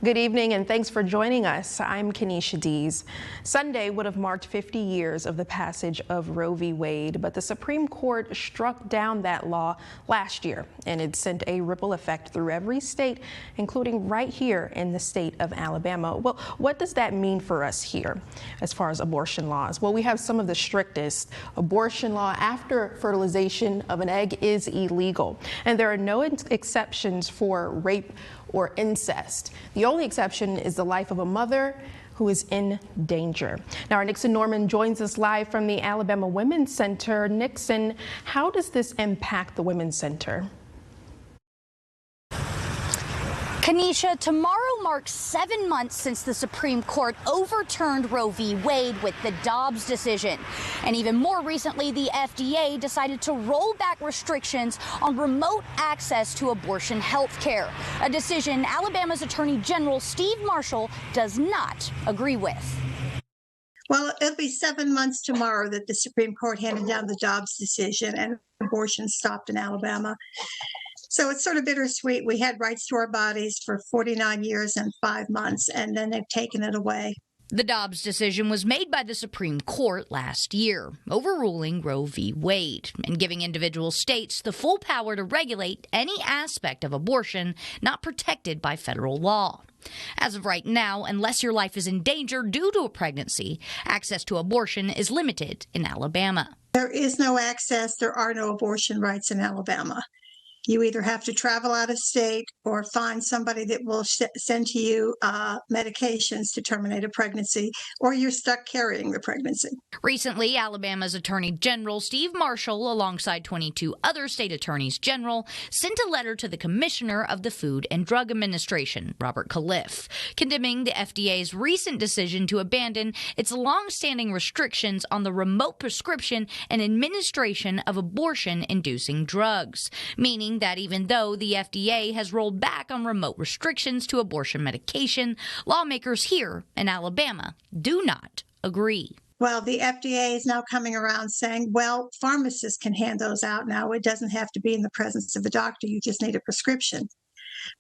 Good evening and thanks for joining us. I'm Kenesha Dees. Sunday would have marked 50 years of the passage of Roe v. Wade, but the Supreme Court struck down that law last year, and it sent a ripple effect through every state, including right here in the state of Alabama. Well, what does that mean for us here as far as abortion laws? Well, we have some of the strictest. Abortion law after fertilization of an egg is illegal, and there are no exceptions for rape or incest. The only exception is the life of a mother who is in danger. Now, our Nixon Norman joins us live from the Alabama Women's Center. Nixon, how does this impact the Women's Center? Kenesha, tomorrow marks 7 months since the Supreme Court overturned Roe v. Wade with the Dobbs decision. And even more recently, the FDA decided to roll back restrictions on remote access to abortion health care, a decision Alabama's Attorney General Steve Marshall does not agree with. Well, it'll be 7 months tomorrow that the Supreme Court handed down the Dobbs decision and abortion stopped in Alabama. So it's sort of bittersweet. We had rights to our bodies for 49 years and 5 months, and then they've taken it away. The Dobbs decision was made by the Supreme Court last year, overruling Roe v. Wade and giving individual states the full power to regulate any aspect of abortion not protected by federal law. As of right now, unless your life is in danger due to a pregnancy, access to abortion is limited in Alabama. There is no access. There are no abortion rights in Alabama. You either have to travel out of state or find somebody that will send to you medications to terminate a pregnancy, or you're stuck carrying the pregnancy. Recently, Alabama's Attorney General Steve Marshall, alongside 22 other state attorneys general, sent a letter to the Commissioner of the Food and Drug Administration, Robert Califf, condemning the FDA's recent decision to abandon its long-standing restrictions on the remote prescription and administration of abortion-inducing drugs, meaning that even though the FDA has rolled back on remote restrictions to abortion medication, lawmakers here in Alabama do not agree. Well, the FDA is now coming around saying, well, pharmacists can hand those out now. It doesn't have to be in the presence of a doctor. You just need a prescription.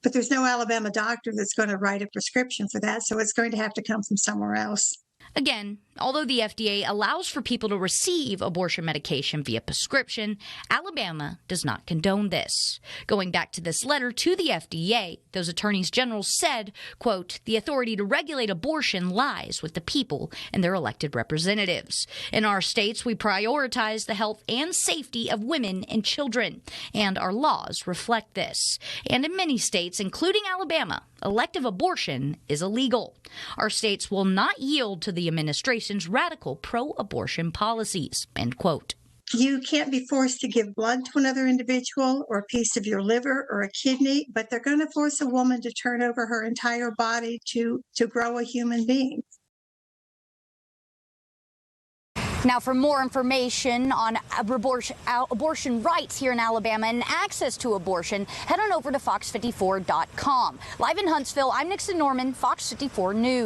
But there's no Alabama doctor that's going to write a prescription for that, so it's going to have to come from somewhere else. Again, although the FDA allows for people to receive abortion medication via prescription, Alabama does not condone this. Going back to this letter to the FDA, those attorneys general said, quote, "The authority to regulate abortion lies with the people and their elected representatives. In our states, we prioritize the health and safety of women and children, and our laws reflect this. And in many states, including Alabama, elective abortion is illegal. Our states will not yield to the administration's radical pro-abortion policies," end quote. You can't be forced to give blood to another individual or a piece of your liver or a kidney, but they're going to force a woman to turn over her entire body to grow a human being. Now, for more information on abortion rights here in Alabama and access to abortion, head on over to fox54.com. Live in Huntsville, I'm Nixon Norman, Fox 54 News.